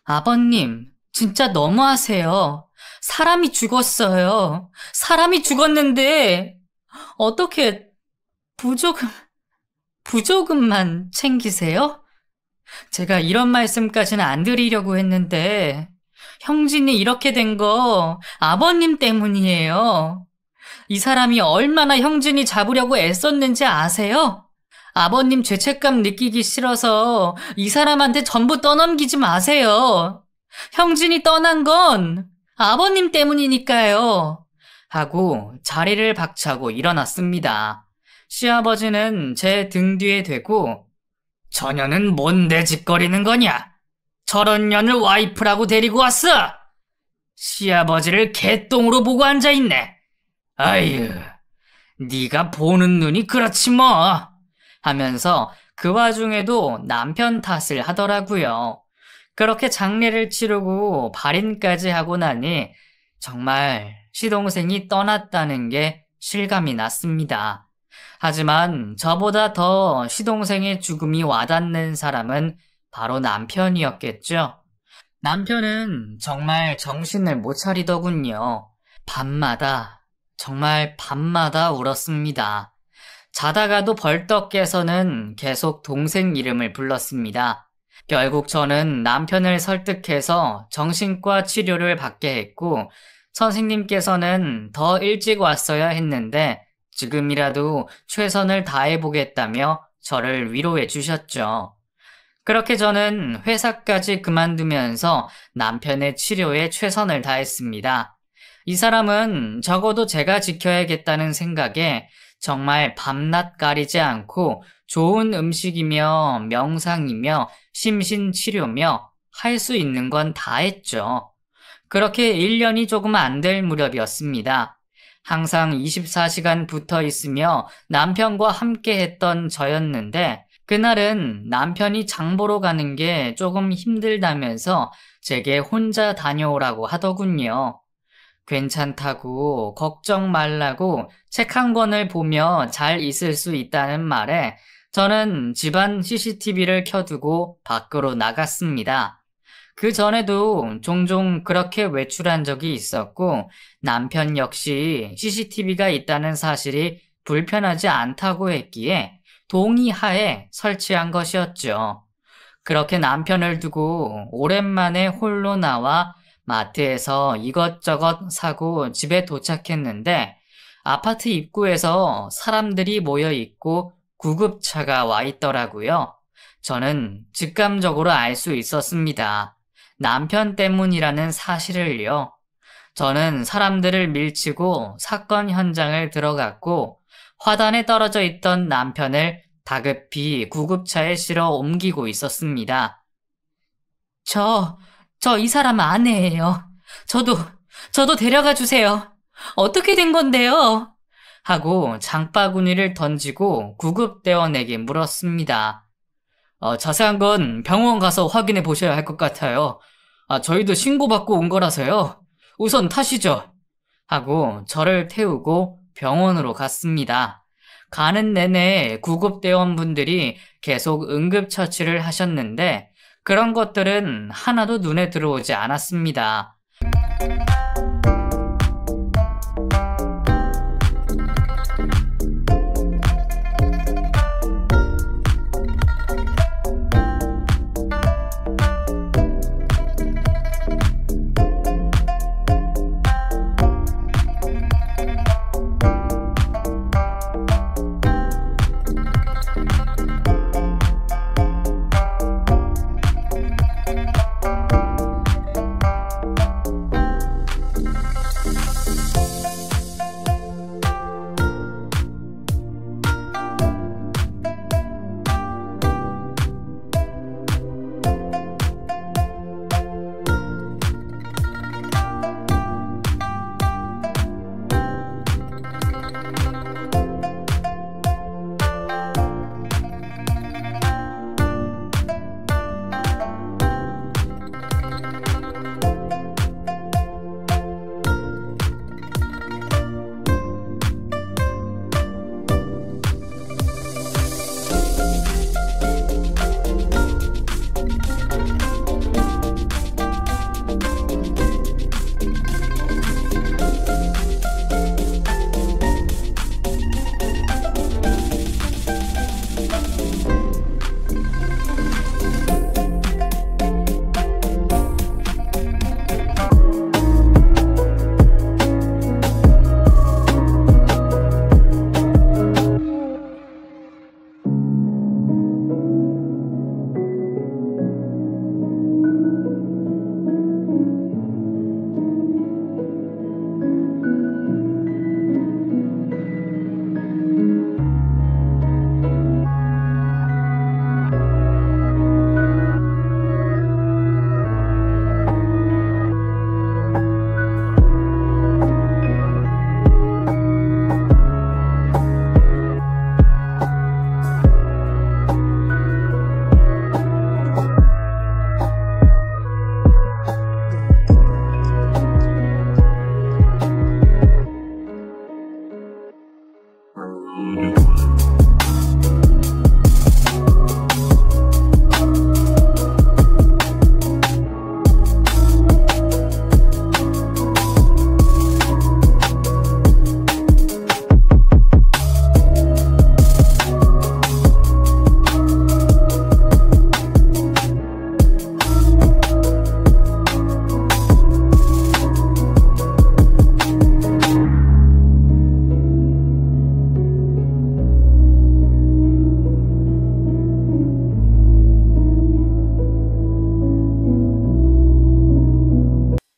아버님 진짜 너무하세요. 사람이 죽었어요. 사람이 죽었는데 어떻게 부조금만 챙기세요? 제가 이런 말씀까지는 안 드리려고 했는데 형진이 이렇게 된 거 아버님 때문이에요. 이 사람이 얼마나 형진이 잡으려고 애썼는지 아세요? 아버님 죄책감 느끼기 싫어서 이 사람한테 전부 떠넘기지 마세요. 형진이 떠난 건 아버님 때문이니까요. 하고 자리를 박차고 일어났습니다. 시아버지는 제 등 뒤에 대고 저년은 뭔데 짓거리는 거냐? 저런 년을 와이프라고 데리고 왔어? 시아버지를 개똥으로 보고 앉아있네. 아유, 네가 보는 눈이 그렇지 뭐. 하면서 그 와중에도 남편 탓을 하더라고요. 그렇게 장례를 치르고 발인까지 하고 나니 정말 시동생이 떠났다는 게 실감이 났습니다. 하지만 저보다 더 시동생의 죽음이 와닿는 사람은 바로 남편이었겠죠. 남편은 정말 정신을 못 차리더군요. 정말 밤마다 울었습니다. 자다가도 벌떡 깨서는 계속 동생 이름을 불렀습니다. 결국 저는 남편을 설득해서 정신과 치료를 받게 했고 선생님께서는 더 일찍 왔어야 했는데 지금이라도 최선을 다해보겠다며 저를 위로해 주셨죠. 그렇게 저는 회사까지 그만두면서 남편의 치료에 최선을 다했습니다. 이 사람은 적어도 제가 지켜야겠다는 생각에 정말 밤낮 가리지 않고 좋은 음식이며 명상이며 심신치료며 할 수 있는 건 다 했죠. 그렇게 1년이 조금 안 될 무렵이었습니다. 항상 24시간 붙어 있으며 남편과 함께 했던 저였는데 그날은 남편이 장 보러 가는 게 조금 힘들다면서 제게 혼자 다녀오라고 하더군요. 괜찮다고 걱정 말라고 책 한 권을 보며 잘 있을 수 있다는 말에 저는 집안 CCTV를 켜두고 밖으로 나갔습니다. 그 전에도 종종 그렇게 외출한 적이 있었고 남편 역시 CCTV가 있다는 사실이 불편하지 않다고 했기에 동의하에 설치한 것이었죠. 그렇게 남편을 두고 오랜만에 홀로 나와 마트에서 이것저것 사고 집에 도착했는데 아파트 입구에서 사람들이 모여 있고 구급차가 와 있더라고요. 저는 직감적으로 알 수 있었습니다. 남편 때문이라는 사실을요. 저는 사람들을 밀치고 사건 현장을 들어갔고 화단에 떨어져 있던 남편을 다급히 구급차에 실어 옮기고 있었습니다. 저 이 사람 아내예요. 저도 데려가 주세요. 어떻게 된 건데요? 하고 장바구니를 던지고 구급대원에게 물었습니다. 자세한 건 병원 가서 확인해 보셔야 할 것 같아요. 저희도 신고받고 온 거라서요. 우선 타시죠. 하고 저를 태우고 병원으로 갔습니다. 가는 내내 구급대원분들이 계속 응급처치를 하셨는데 그런 것들은 하나도 눈에 들어오지 않았습니다.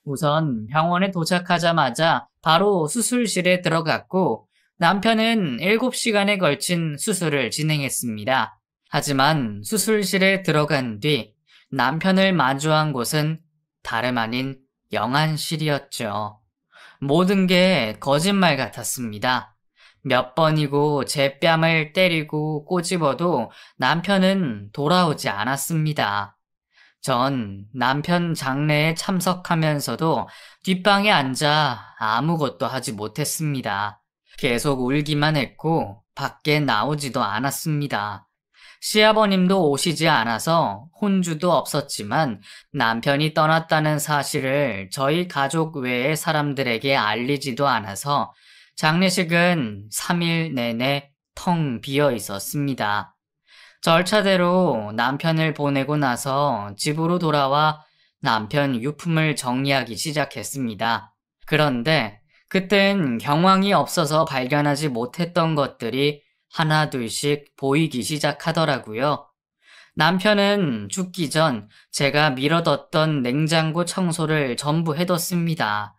우선 병원에 도착하자마자 바로 수술실에 들어갔고 남편은 7시간에 걸친 수술을 진행했습니다. 하지만 수술실에 들어간 뒤 남편을 마주한 곳은 다름 아닌 영안실이었죠. 모든 게 거짓말 같았습니다. 몇 번이고 제 뺨을 때리고 꼬집어도 남편은 돌아오지 않았습니다. 전 남편 장례에 참석하면서도 뒷방에 앉아 아무것도 하지 못했습니다. 계속 울기만 했고 밖에 나오지도 않았습니다. 시아버님도 오시지 않아서 혼주도 없었지만 남편이 떠났다는 사실을 저희 가족 외의 사람들에게 알리지도 않아서 장례식은 3일 내내 텅 비어 있었습니다. 절차대로 남편을 보내고 나서 집으로 돌아와 남편 유품을 정리하기 시작했습니다. 그런데 그땐 경황이 없어서 발견하지 못했던 것들이 하나둘씩 보이기 시작하더라고요. 남편은 죽기 전 제가 미뤄뒀던 냉장고 청소를 전부 해뒀습니다.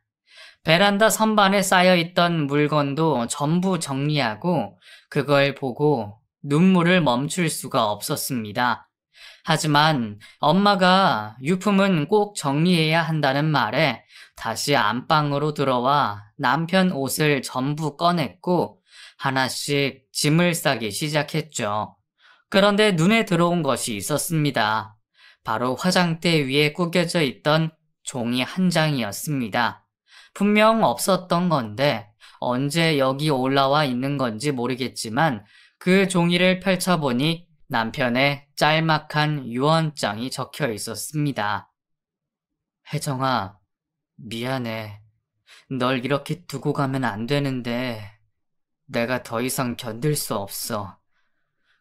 베란다 선반에 쌓여있던 물건도 전부 정리하고 그걸 보고 눈물을 멈출 수가 없었습니다. 하지만 엄마가 유품은 꼭 정리해야 한다는 말에 다시 안방으로 들어와 남편 옷을 전부 꺼냈고 하나씩 짐을 싸기 시작했죠. 그런데 눈에 들어온 것이 있었습니다. 바로 화장대 위에 구겨져 있던 종이 한 장이었습니다. 분명 없었던 건데 언제 여기 올라와 있는 건지 모르겠지만 그 종이를 펼쳐보니 남편의 짤막한 유언장이 적혀 있었습니다. 혜정아, 미안해. 널 이렇게 두고 가면 안 되는데 내가 더 이상 견딜 수 없어.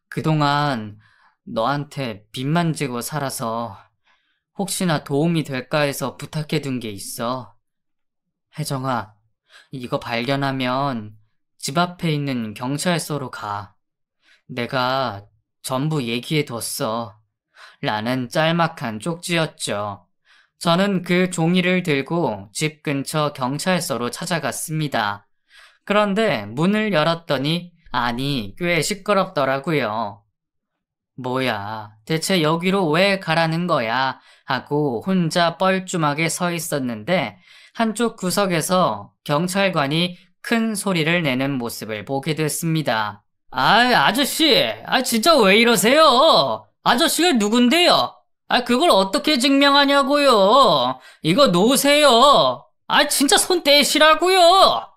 그동안 너한테 빚만 지고 살아서 혹시나 도움이 될까 해서 부탁해둔 게 있어. 혜정아, 이거 발견하면 집 앞에 있는 경찰서로 가. 내가 전부 얘기해뒀어. 라는 짤막한 쪽지였죠. 저는 그 종이를 들고 집 근처 경찰서로 찾아갔습니다. 그런데 문을 열었더니 아니, 꽤 시끄럽더라고요. 뭐야, 대체 여기로 왜 가라는 거야? 하고 혼자 뻘쭘하게 서 있었는데 한쪽 구석에서 경찰관이 큰 소리를 내는 모습을 보게 됐습니다. 아저씨, 진짜 왜 이러세요? 아저씨가 누군데요? 그걸 어떻게 증명하냐고요? 이거 놓으세요. 진짜 손 떼시라고요.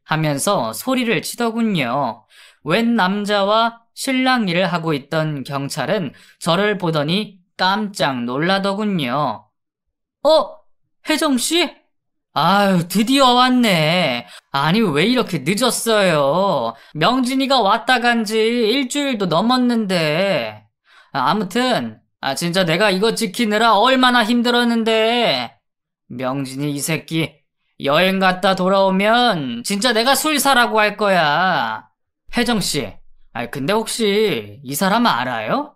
하면서 소리를 치더군요. 웬 남자와 실랑이를 하고 있던 경찰은 저를 보더니 깜짝 놀라더군요. 혜정씨? 드디어 왔네. 아니, 왜 이렇게 늦었어요? 명진이가 왔다 간지 일주일도 넘었는데. 아무튼, 진짜 내가 이거 지키느라 얼마나 힘들었는데. 명진이 이 새끼, 여행 갔다 돌아오면 진짜 내가 술사라고 할 거야. 혜정씨, 근데 혹시 이 사람 알아요?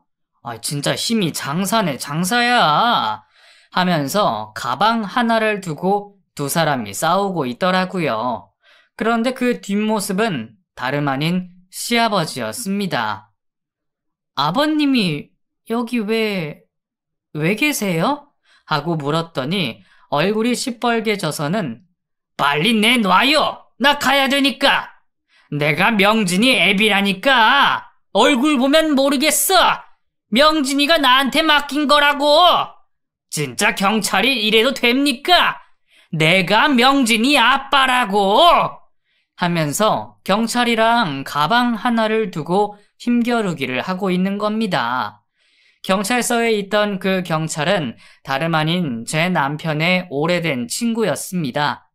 진짜 힘이 장사네, 장사야. 하면서 가방 하나를 두고 두 사람이 싸우고 있더라고요. 그런데 그 뒷모습은 다름 아닌 시아버지였습니다. 아버님이 여기 왜 계세요? 하고 물었더니 얼굴이 시뻘개져서는 빨리 내놔요! 나 가야 되니까! 내가 명진이 애비라니까! 얼굴 보면 모르겠어! 명진이가 나한테 맡긴 거라고! 진짜 경찰이 이래도 됩니까? 내가 명진이 아빠라고! 하면서 경찰이랑 가방 하나를 두고 힘겨루기를 하고 있는 겁니다. 경찰서에 있던 그 경찰은 다름 아닌 제 남편의 오래된 친구였습니다.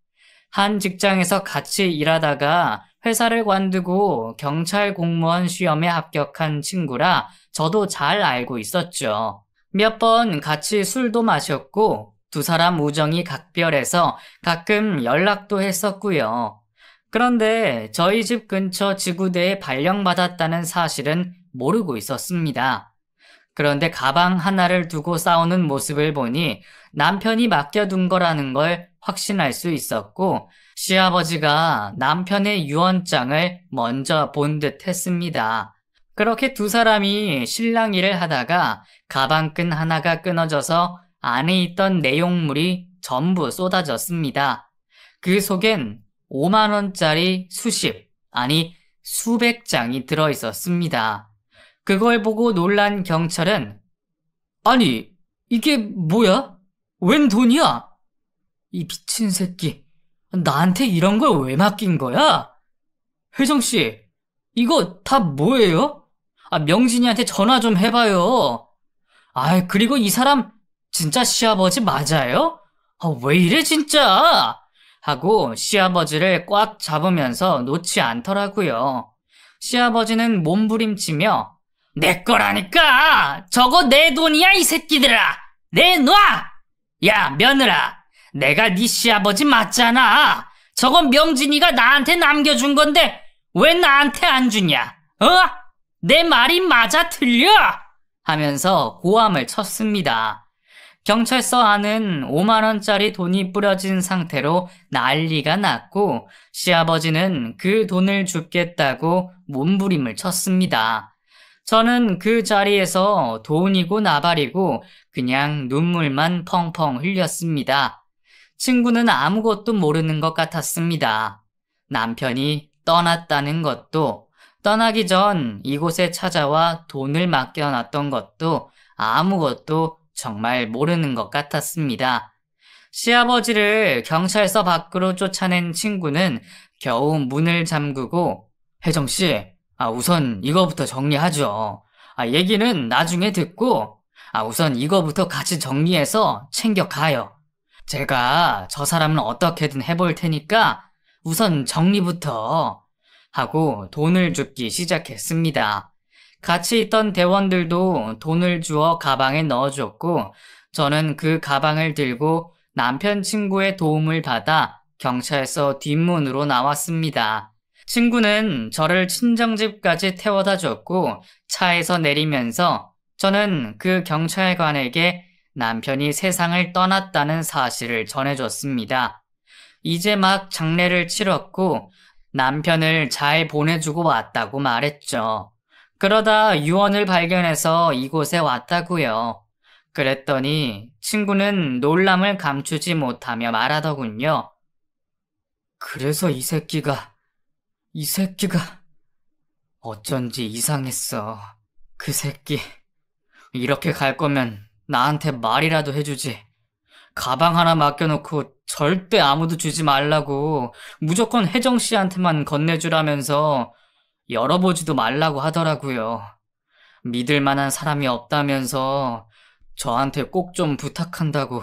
한 직장에서 같이 일하다가 회사를 관두고 경찰 공무원 시험에 합격한 친구라 저도 잘 알고 있었죠. 몇 번 같이 술도 마셨고 두 사람 우정이 각별해서 가끔 연락도 했었고요. 그런데 저희 집 근처 지구대에 발령받았다는 사실은 모르고 있었습니다. 그런데 가방 하나를 두고 싸우는 모습을 보니 남편이 맡겨둔 거라는 걸 확신할 수 있었고 시아버지가 남편의 유언장을 먼저 본 듯 했습니다. 그렇게 두 사람이 실랑이를 하다가 가방끈 하나가 끊어져서 안에 있던 내용물이 전부 쏟아졌습니다. 그 속엔 5만 원짜리 수십, 아니 수백 장이 들어있었습니다. 그걸 보고 놀란 경찰은 아니 이게 뭐야? 웬 돈이야? 이 미친 새끼 나한테 이런 걸 왜 맡긴 거야? 혜정씨 이거 다 뭐예요? 명진이한테 전화 좀 해봐요. 그리고 이 사람 진짜 시아버지 맞아요? 왜 이래 진짜? 하고 시아버지를 꽉 잡으면서 놓지 않더라고요. 시아버지는 몸부림치며 내 거라니까! 저거 내 돈이야, 이 새끼들아! 내놔! 야, 며느라! 내가 네 시아버지 맞잖아! 저건 명진이가 나한테 남겨준 건데 왜 나한테 안 주냐? 어? 내 말이 맞아 틀려? 하면서 고함을 쳤습니다. 경찰서 안은 5만 원짜리 돈이 뿌려진 상태로 난리가 났고 시아버지는 그 돈을 줍겠다고 몸부림을 쳤습니다. 저는 그 자리에서 돈이고 나발이고 그냥 눈물만 펑펑 흘렸습니다. 친구는 아무것도 모르는 것 같았습니다. 남편이 떠났다는 것도, 떠나기 전 이곳에 찾아와 돈을 맡겨놨던 것도 아무것도 정말 모르는 것 같았습니다. 시아버지를 경찰서 밖으로 쫓아낸 친구는 겨우 문을 잠그고 혜정씨, 우선 이거부터 정리하죠. 얘기는 나중에 듣고 우선 이거부터 같이 정리해서 챙겨가요. 제가 저 사람은 어떻게든 해볼 테니까 우선 정리부터 하고 돈을 줍기 시작했습니다. 같이 있던 대원들도 돈을 주어 가방에 넣어줬고 저는 그 가방을 들고 남편 친구의 도움을 받아 경찰서 뒷문으로 나왔습니다. 친구는 저를 친정집까지 태워다 줬고 차에서 내리면서 저는 그 경찰관에게 남편이 세상을 떠났다는 사실을 전해줬습니다. 이제 막 장례를 치렀고 남편을 잘 보내주고 왔다고 말했죠. 그러다 유언을 발견해서 이곳에 왔다고요. 그랬더니 친구는 놀람을 감추지 못하며 말하더군요. 그래서 이 새끼가 어쩐지 이상했어. 그 새끼 이렇게 갈 거면 나한테 말이라도 해주지. 가방 하나 맡겨놓고 절대 아무도 주지 말라고 무조건 혜정 씨한테만 건네주라면서 열어보지도 말라고 하더라고요. 믿을 만한 사람이 없다면서 저한테 꼭 좀 부탁한다고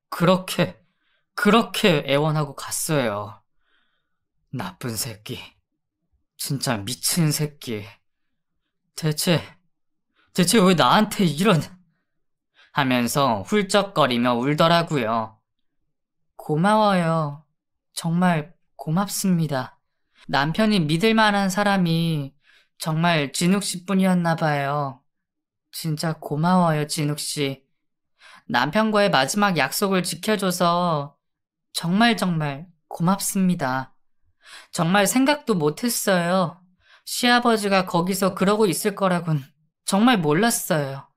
그렇게 애원하고 갔어요. 나쁜 새끼. 진짜 미친 새끼. 대체 왜 나한테 이런 하면서 훌쩍거리며 울더라고요. 고마워요. 정말 고맙습니다. 남편이 믿을 만한 사람이 정말 진욱씨 뿐이었나 봐요. 진짜 고마워요, 진욱씨. 남편과의 마지막 약속을 지켜줘서 정말 고맙습니다. 정말 생각도 못했어요. 시아버지가 거기서 그러고 있을 거라곤 정말 몰랐어요.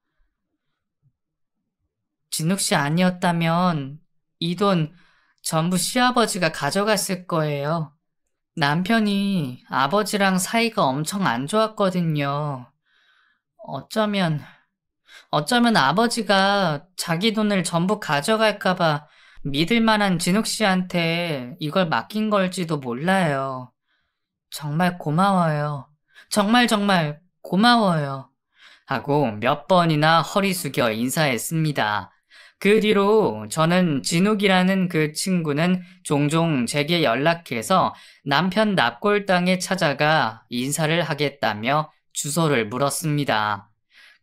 진욱씨 아니었다면 이 돈 전부 시아버지가 가져갔을 거예요. 남편이 아버지랑 사이가 엄청 안 좋았거든요. 어쩌면 아버지가 자기 돈을 전부 가져갈까봐 믿을 만한 진욱 씨한테 이걸 맡긴 걸지도 몰라요. 정말 고마워요. 정말 고마워요. 하고 몇 번이나 허리 숙여 인사했습니다. 그 뒤로 저는 진욱이라는 그 친구는 종종 제게 연락해서 남편 납골당에 찾아가 인사를 하겠다며 주소를 물었습니다.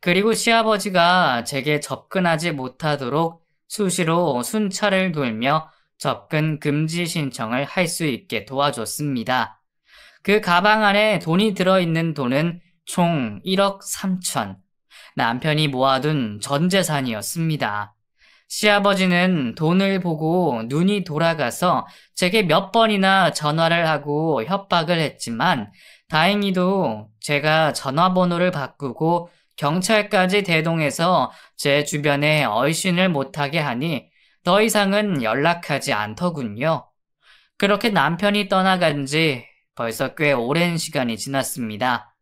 그리고 시아버지가 제게 접근하지 못하도록 수시로 순찰을 돌며 접근 금지 신청을 할 수 있게 도와줬습니다. 그 가방 안에 돈이 들어있는 돈은 총 1억 3천. 남편이 모아둔 전 재산이었습니다. 시아버지는 돈을 보고 눈이 돌아가서 제게 몇 번이나 전화를 하고 협박을 했지만 다행히도 제가 전화번호를 바꾸고 경찰까지 대동해서 제 주변에 얼씬을 못하게 하니 더 이상은 연락하지 않더군요. 그렇게 남편이 떠나간 지 벌써 꽤 오랜 시간이 지났습니다.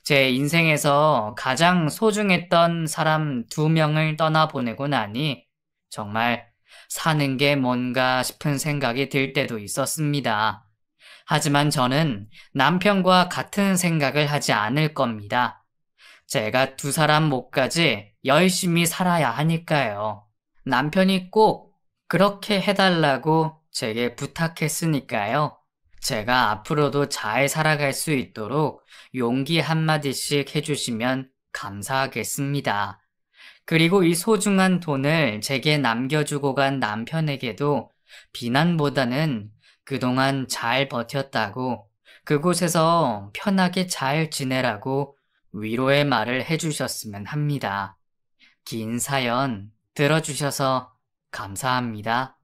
제 인생에서 가장 소중했던 사람 2명을 떠나보내고 나니 정말 사는 게 뭔가 싶은 생각이 들 때도 있었습니다. 하지만 저는 남편과 같은 생각을 하지 않을 겁니다. 제가 2사람 몫까지 열심히 살아야 하니까요. 남편이 꼭 그렇게 해달라고 제게 부탁했으니까요. 제가 앞으로도 잘 살아갈 수 있도록 용기 한마디씩 해주시면 감사하겠습니다. 그리고 이 소중한 돈을 제게 남겨주고 간 남편에게도 비난보다는 그동안 잘 버텼다고 그곳에서 편하게 잘 지내라고 위로의 말을 해주셨으면 합니다. 긴 사연 들어주셔서 감사합니다.